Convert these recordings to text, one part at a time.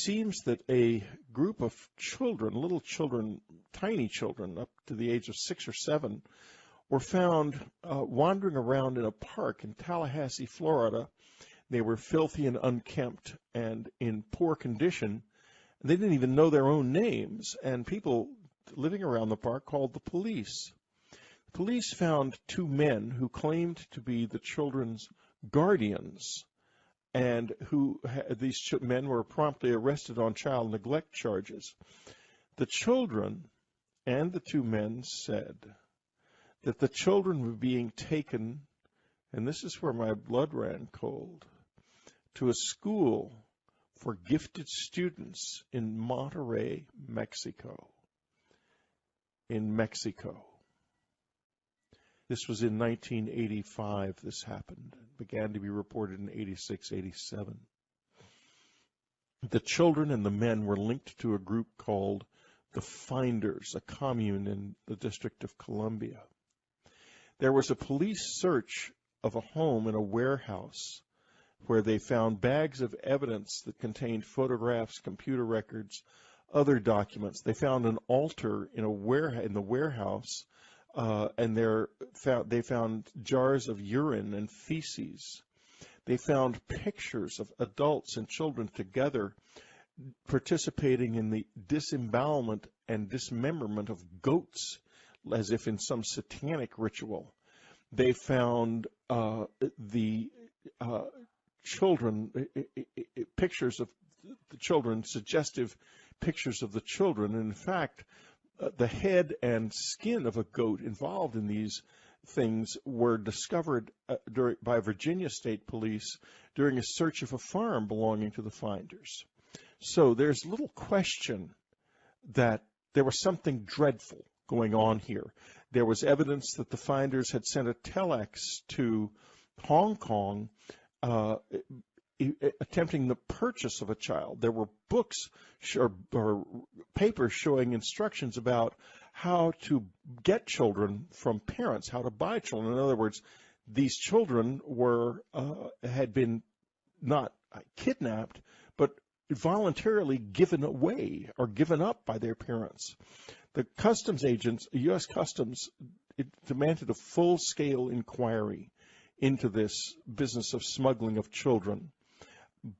seems that a group of children, little children, tiny children, up to the age of 6 or 7, were found wandering around in a park in Tallahassee, Florida. They were filthy and unkempt and in poor condition. They didn't even know their own names, and people living around the park called the police. The police found 2 men who claimed to be the children's guardians, and these men were promptly arrested on child neglect charges. The children and the 2 men said that the children were being taken, and this is where my blood ran cold, to a school for gifted students in Monterrey, Mexico. In Mexico. This was in 1985 this happened. It began to be reported in 86, 87. The children and the men were linked to a group called the Finders, a commune in the District of Columbia. There was a police search of a home in a warehouse where they found bags of evidence that contained photographs, computer records, other documents. They found an altar in the warehouse, and they found jars of urine and feces. They found pictures of adults and children together participating in the disembowelment and dismemberment of goats, as if in some satanic ritual. They found the children, pictures of the children, suggestive pictures of the children. And in fact, the head and skin of a goat involved in these things were discovered by Virginia State Police during a search of a farm belonging to the Finders. So there's little question that there was something dreadful going on here. There was evidence that the Finders had sent a telex to Hong Kong attempting the purchase of a child. There were books or papers showing instructions about how to get children from parents, how to buy children. In other words, these children had been not kidnapped, but voluntarily given away or given up by their parents. The customs agents, U.S. Customs, demanded a full-scale inquiry into this business of smuggling of children.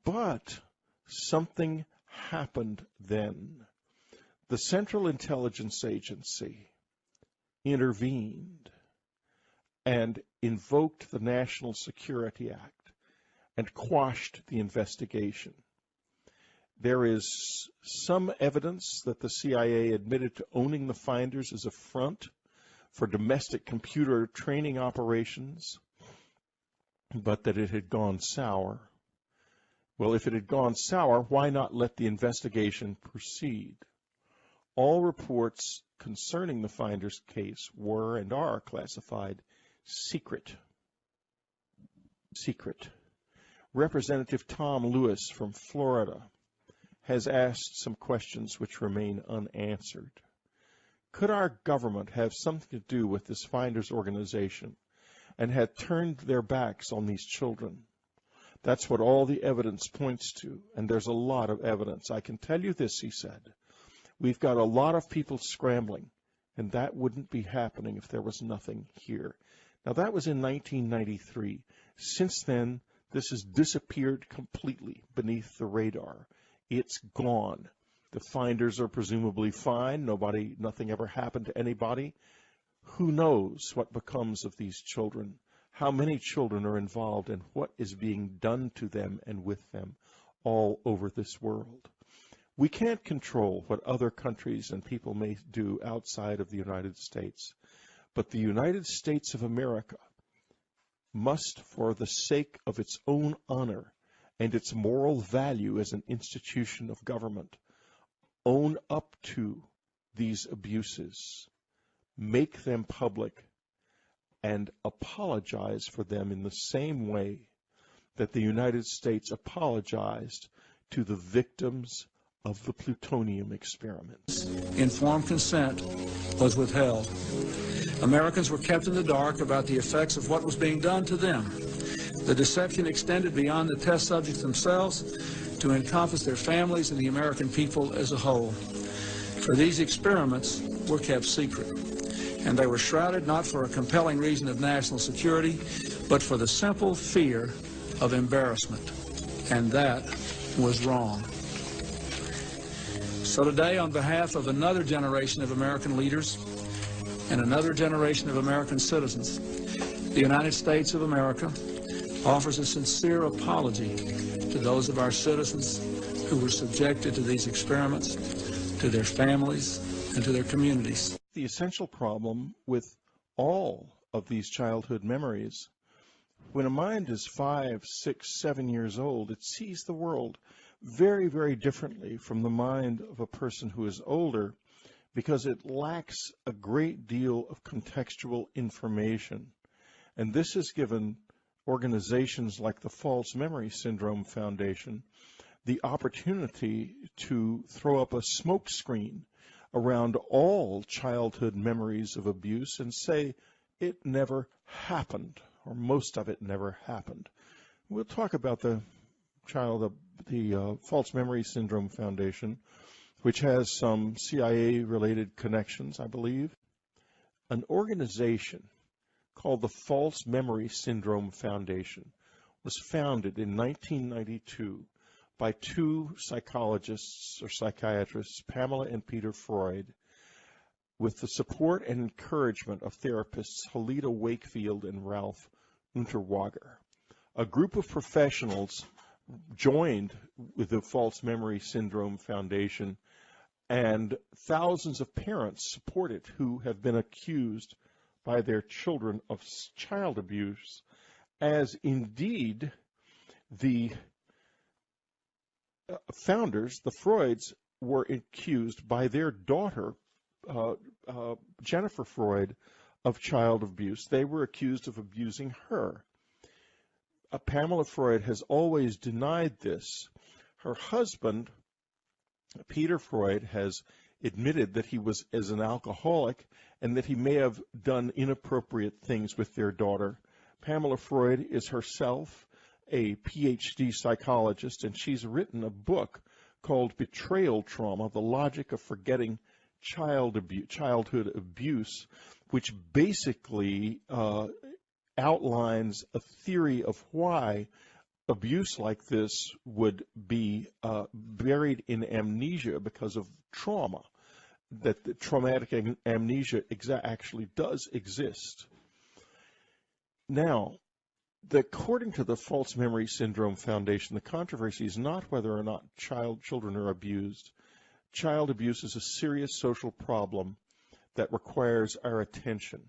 But something happened then. The Central Intelligence Agency intervened and invoked the National Security Act and quashed the investigation. There is some evidence that the CIA admitted to owning the Finders as a front for domestic computer training operations, but that it had gone sour. Well, if it had gone sour, why not let the investigation proceed? All reports concerning the Finders case were and are classified secret. Secret. Representative Tom Lewis from Florida has asked some questions which remain unanswered. Could our government have something to do with this Finders organization and had turned their backs on these children? That's what all the evidence points to, and there's a lot of evidence. I can tell you this, he said. We've got a lot of people scrambling, and that wouldn't be happening if there was nothing here. Now, that was in 1993. Since then, this has disappeared completely beneath the radar. It's gone. The Finders are presumably fine. Nothing ever happened to anybody. Who knows what becomes of these children? How many children are involved and what is being done to them and with them all over this world? We can't control what other countries and people may do outside of the United States, but the United States of America must, for the sake of its own honor and its moral value as an institution of government, own up to these abuses, make them public, and apologize for them in the same way that the United States apologized to the victims of the plutonium experiments. Informed consent was withheld. Americans were kept in the dark about the effects of what was being done to them. The deception extended beyond the test subjects themselves to encompass their families and the American people as a whole. For these experiments were kept secret, and they were shrouded not for a compelling reason of national security, but for the simple fear of embarrassment, and that was wrong. So today, on behalf of another generation of American leaders and another generation of American citizens, the United States of America offers a sincere apology to those of our citizens who were subjected to these experiments, to their families, and to their communities. The essential problem with all of these childhood memories, when a mind is 5, 6, 7 years old, it sees the world very, very differently from the mind of a person who is older, because it lacks a great deal of contextual information. And this has given organizations like the False Memory Syndrome Foundation the opportunity to throw up a smokescreen around all childhood memories of abuse and say it never happened, or most of it never happened. We'll talk about the False Memory Syndrome Foundation, which has some CIA-related connections, I believe. An organization called the False Memory Syndrome Foundation was founded in 1992 by two psychologists or psychiatrists, Pamela and Peter Freud, with the support and encouragement of therapists Helida Wakefield and Ralph Unterweger. A group of professionals joined with the False Memory Syndrome Foundation, and thousands of parents support it who have been accused by their children of child abuse, as indeed the founders, the Freuds, were accused by their daughter, Jennifer Freud, of child abuse. They were accused of abusing her. Pamela Freud has always denied this. Her husband, Peter Freud, has admitted that he was as an alcoholic and that he may have done inappropriate things with their daughter. Pamela Freud is herself a PhD psychologist, and she's written a book called Betrayal Trauma: The Logic of Forgetting Childhood Abuse, which basically outlines a theory of why abuse like this would be buried in amnesia because of trauma, that the traumatic amnesia actually does exist. Now, according to the False Memory Syndrome Foundation, the controversy is not whether or not children are abused. Child abuse is a serious social problem that requires our attention.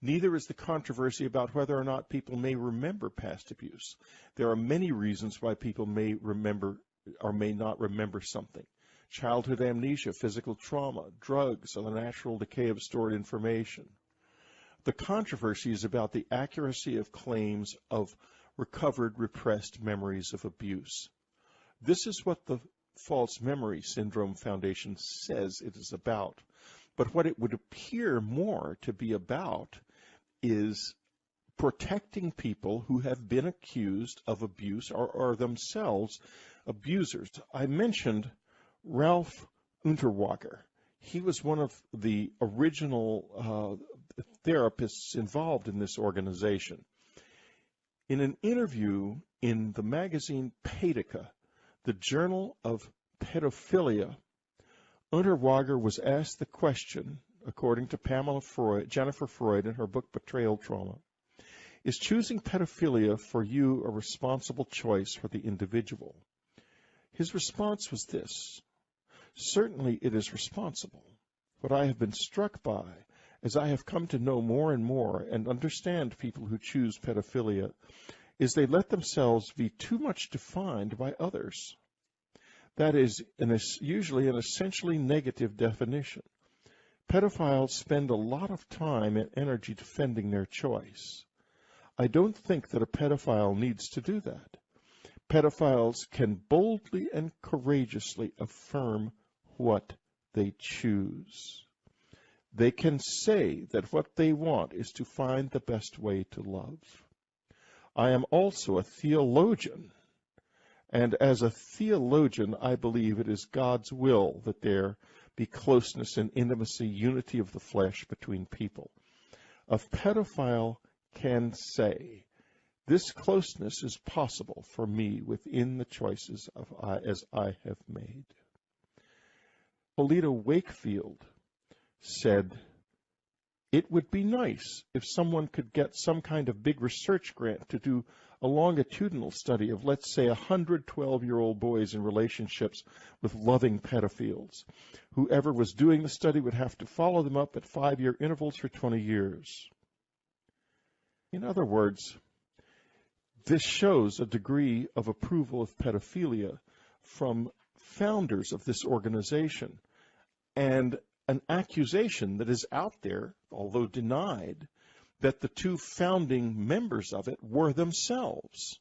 Neither is the controversy about whether or not people may remember past abuse. There are many reasons why people may remember or may not remember something. Childhood amnesia, physical trauma, drugs, or the natural decay of stored information. The controversy is about the accuracy of claims of recovered, repressed memories of abuse. This is what the False Memory Syndrome Foundation says it is about. But what it would appear more to be about is protecting people who have been accused of abuse or are themselves abusers. I mentioned Ralph Unterweger. He was one of the original therapists involved in this organization. In an interview in the magazine Paetica, the Journal of Pedophilia, Unterweger was asked the question, according to Jennifer Freud in her book Betrayal Trauma, is choosing pedophilia for you a responsible choice for the individual? His response was this: certainly it is responsible. What I have been struck by, as I have come to know more and more and understand people who choose pedophilia, is they let themselves be too much defined by others. That is usually an essentially negative definition. Pedophiles spend a lot of time and energy defending their choice. I don't think that a pedophile needs to do that. Pedophiles can boldly and courageously affirm what they choose. They can say that what they want is to find the best way to love. I am also a theologian, And as a theologian, I believe it is God's will that there be closeness and intimacy, unity of the flesh between people. A pedophile can say, this closeness is possible for me within the choices as I have made. Alida Wakefield said, it would be nice if someone could get some kind of big research grant to do a longitudinal study of, let's say, 100 12-year-old boys in relationships with loving pedophiles. Whoever was doing the study would have to follow them up at 5-year intervals for 20 years. In other words, this shows a degree of approval of pedophilia from founders of this organization, and an accusation that is out there, although denied, that the two founding members of it were themselves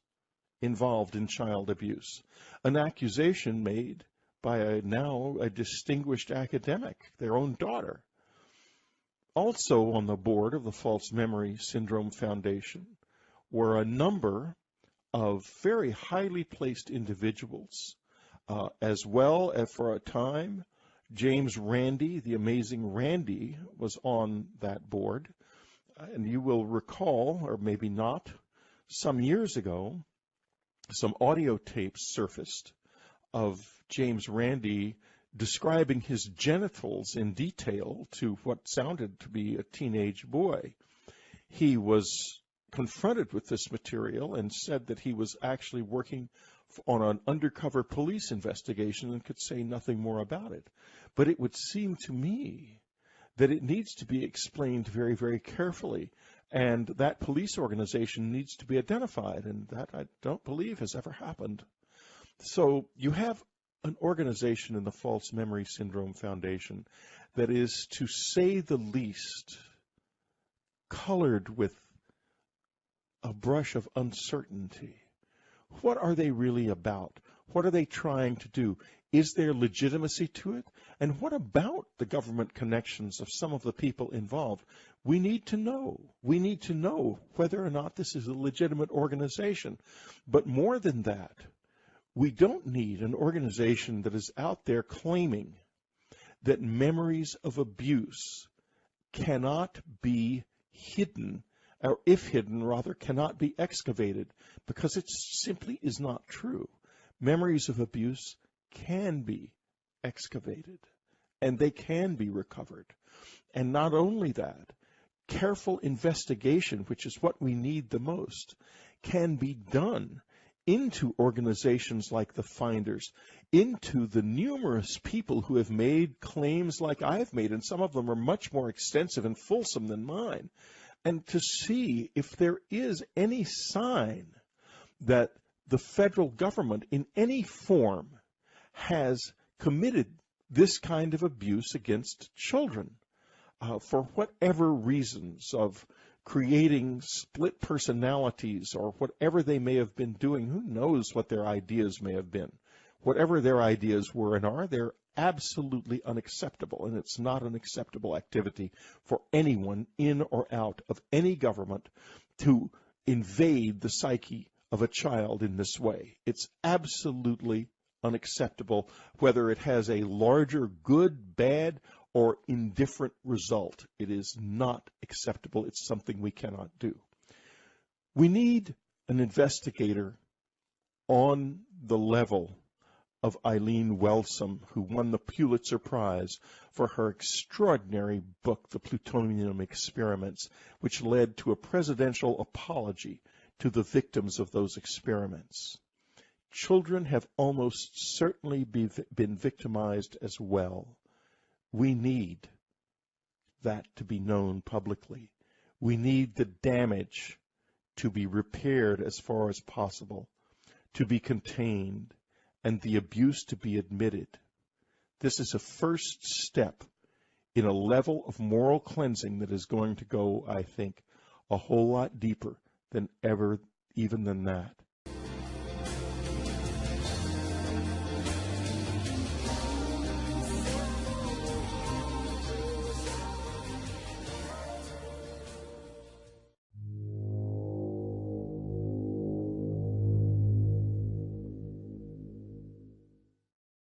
involved in child abuse. An accusation made by now a distinguished academic, their own daughter. Also on the board of the False Memory Syndrome Foundation were a number of very highly placed individuals, as well as for a time, James Randi, the amazing Randi, was on that board. And you will recall, or maybe not, some years ago, some audio tapes surfaced of James Randi describing his genitals in detail to what sounded to be a teenage boy. He was confronted with this material and said that he was actually working on an undercover police investigation and could say nothing more about it. But it would seem to me that it needs to be explained very, very carefully, and that police organization needs to be identified, and that I don't believe has ever happened. So you have an organization in the False Memory Syndrome Foundation that is, to say the least, colored with a brush of uncertainty. What are they really about? What are they trying to do? Is there legitimacy to it? And what about the government connections of some of the people involved? We need to know. We need to know whether or not this is a legitimate organization. But more than that, we don't need an organization that is out there claiming that memories of abuse cannot be hidden, or if hidden, rather, cannot be excavated, because it simply is not true. Memories of abuse can be excavated, and they can be recovered. And not only that, careful investigation, which is what we need the most, can be done into organizations like the Finders, into the numerous people who have made claims like I've made, and some of them are much more extensive and fulsome than mine, and to see if there is any sign that the federal government in any form has committed this kind of abuse against children for whatever reasons of creating split personalities or whatever they may have been doing. Who knows what their ideas may have been? Whatever their ideas were and are, they're absolutely unacceptable, and it's not an acceptable activity for anyone in or out of any government to invade the psyche of a child in this way. It's absolutely unacceptable, whether it has a larger good, bad, or indifferent result. It is not acceptable. It's something we cannot do. We need an investigator on the level of Eileen Wellsome, who won the Pulitzer Prize for her extraordinary book, The Plutonium Experiments, which led to a presidential apology to the victims of those experiments. Children have almost certainly been victimized as well. We need that to be known publicly. We need the damage to be repaired as far as possible, to be contained, and the abuse to be admitted. This is a first step in a level of moral cleansing that is going to go, I think, a whole lot deeper than ever, even than that.